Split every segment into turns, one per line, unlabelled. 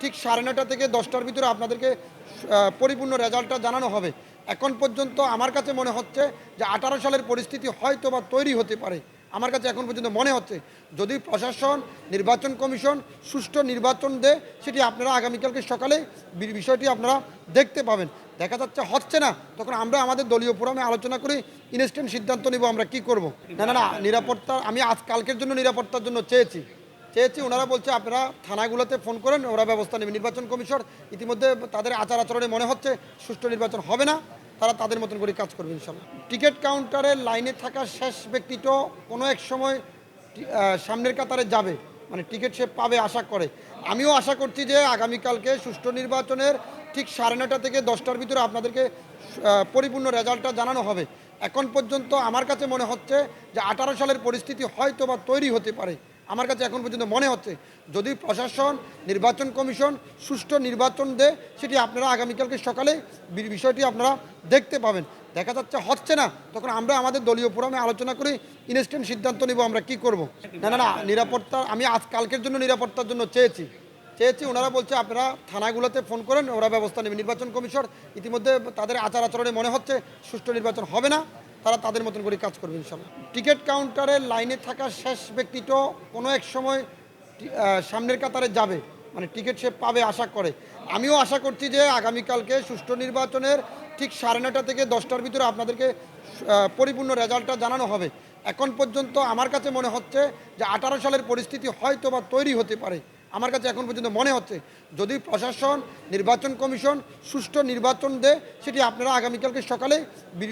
ঠিক 9:30 থেকে 10টার ভিতরে আপনাদেরকে পরিপূর্ণ রেজাল্টটা জানানো হবে। এখন পর্যন্ত আমার কাছে মনে হচ্ছে যে 18 সালের পরিস্থিতি হয়তো বা তৈরি হতে পারে। আমার কাছে এখন পর্যন্ত মনে হচ্ছে যদি প্রশাসন, নির্বাচন কমিশন সুষ্ঠু নির্বাচন দেয়, সেটি আপনারা আগামীকালকে সকালে বিষয়টি আপনারা দেখতে পাবেন। দেখা যাচ্ছে হচ্ছে না, তখন আমরা আমাদের দলীয় ফোরামে আলোচনা করে ইনস্ট্যান্ট সিদ্ধান্ত নিব আমরা কি করব। না, নিরাপত্তা আমি কালকের জন্য নিরাপত্তার জন্য চেয়েছি। ওনারা বলছে আপনারা থানাগুলোতে ফোন করেন, ওরা ব্যবস্থা নেবে। নির্বাচন কমিশন ইতিমধ্যে তাদের আচার আচরণে মনে হচ্ছে সুষ্ঠু নির্বাচন হবে না, তারা তাদের মতন করে কাজ করবে ইনশাল্লাহ। টিকিট কাউন্টারের লাইনে থাকা শেষ ব্যক্তিটা কোনো এক সময় সামনের কাতারে যাবে, মানে টিকিট সে পাবে আশা করে। আমিও আশা করছি যে আগামীকালকে সুষ্ঠু নির্বাচনের ঠিক 9:30 থেকে 10টার ভিতরে আপনাদেরকে পরিপূর্ণ রেজাল্টটা জানানো হবে। এখন পর্যন্ত আমার কাছে মনে হচ্ছে যে 18 সালের পরিস্থিতি হয়তো বা তৈরি হতে পারে। আমার কাছে এখন পর্যন্ত মনে হচ্ছে যদি প্রশাসন, নির্বাচন কমিশন সুষ্ঠু নির্বাচন দেয়, সেটি আপনারা আগামীকালকে সকালে বিষয়টি আপনারা দেখতে পাবেন। দেখা যাচ্ছে হচ্ছে না, তখন আমরা আমাদের দলীয় ফোরামে আলোচনা করে ইনস্ট্যান্ট সিদ্ধান্ত নিব আমরা কি করব। না, নিরাপত্তা আমি কালকের জন্য নিরাপত্তার জন্য চেয়েছি। ওনারা বলছে আপনারা থানাগুলোতে ফোন করেন, ওরা ব্যবস্থা নেবে। নির্বাচন কমিশন ইতিমধ্যে তাদের আচার আচরণে মনে হচ্ছে সুষ্ঠু নির্বাচন হবে না, তারা তাদের মতন করে কাজ করবে ইনশাল্লাহ। টিকিট কাউন্টারের লাইনে থাকা শেষ ব্যক্তিটা কোনো এক সময় সামনের কাতারে যাবে, মানে টিকিট সে পাবে আশা করে। আমিও আশা করছি যে আগামীকালকে সুষ্ঠু নির্বাচনের ঠিক 9:30 থেকে 10টার ভিতরে আপনাদেরকে পরিপূর্ণ রেজাল্টটা জানানো হবে। এখন পর্যন্ত আমার কাছে মনে হচ্ছে যে 18 সালের পরিস্থিতি হয়তো বা তৈরি হতে পারে। আমার কাছে এখন পর্যন্ত মনে হচ্ছে যদি প্রশাসন, নির্বাচন কমিশন সুষ্ঠু নির্বাচন দেয়, সেটি আপনারা আগামীকালকে সকালে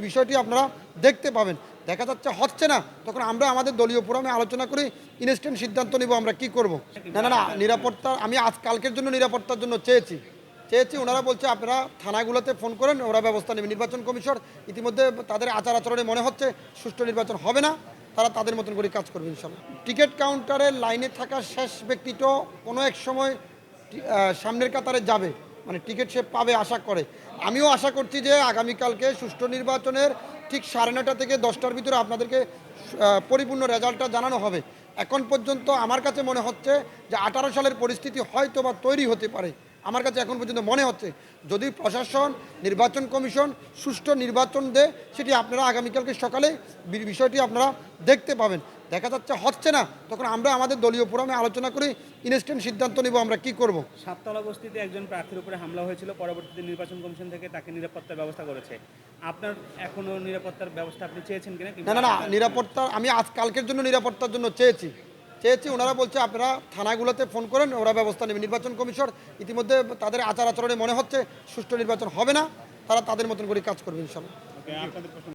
বিষয়টি আপনারা দেখতে পাবেন। দেখা যাচ্ছে হচ্ছে না, তখন আমরা আমাদের দলীয় ফোরামে আলোচনা করে ইনস্ট্যান্ট সিদ্ধান্ত নিব আমরা কি করব। না, নিরাপত্তা আমি কালকের জন্য নিরাপত্তার জন্য চেয়েছি। ওনারা বলছে আপনারা থানাগুলোতে ফোন করেন, ওরা ব্যবস্থা নেবে। নির্বাচন কমিশন ইতিমধ্যে তাদের আচার আচরণে মনে হচ্ছে সুষ্ঠু নির্বাচন হবে না, তারা তাদের মতন করে কাজ করবে ইনশাল্লাহ। টিকিট কাউন্টারের লাইনে থাকা শেষ ব্যক্তিটা কোনো এক সময় সামনের কাতারে যাবে, মানে টিকিট সে পাবে আশা করে। আমিও আশা করছি যে আগামীকালকে সুষ্ঠু নির্বাচনের ঠিক 9:30 থেকে 10টার ভিতরে আপনাদেরকে পরিপূর্ণ রেজাল্টটা জানানো হবে। এখন পর্যন্ত আমার কাছে মনে হচ্ছে যে 18 সালের পরিস্থিতি হয়তো বা তৈরি হতে পারে। আমার কাছে এখন পর্যন্ত মনে হচ্ছে যদি প্রশাসন, নির্বাচন কমিশন সুষ্ঠু নির্বাচন দেয়, সেটি আপনারা আগামীকালকে সকালে বিষয়টি আপনারা দেখতে পাবেন। দেখা যাচ্ছে হচ্ছে না, তখন আমরা আমাদের দলীয় ফোরামে আলোচনা করে ইনস্ট্যান্ট সিদ্ধান্ত নিব আমরা কি করব।
সাততলা বস্তিতে একজন প্রার্থীর উপরে হামলা হয়েছিল, পরবর্তীতে নির্বাচন কমিশন থেকে তাকে নিরাপত্তার ব্যবস্থা করেছে। আপনার এখনো নিরাপত্তার ব্যবস্থা আপনি চেয়েছেন কিনা?
না, নিরাপত্তা আমি কালকের জন্য নিরাপত্তার জন্য চেয়েছি। ওনারা বলছে আপনারা থানাগুলোতে ফোন করেন, ওরা ব্যবস্থা নেবে। নির্বাচন কমিশন ইতিমধ্যে তাদের আচার আচরণে মনে হচ্ছে সুষ্ঠু নির্বাচন হবে না, তারা তাদের মতন করে কাজ করবে ইনশাল্লাহ।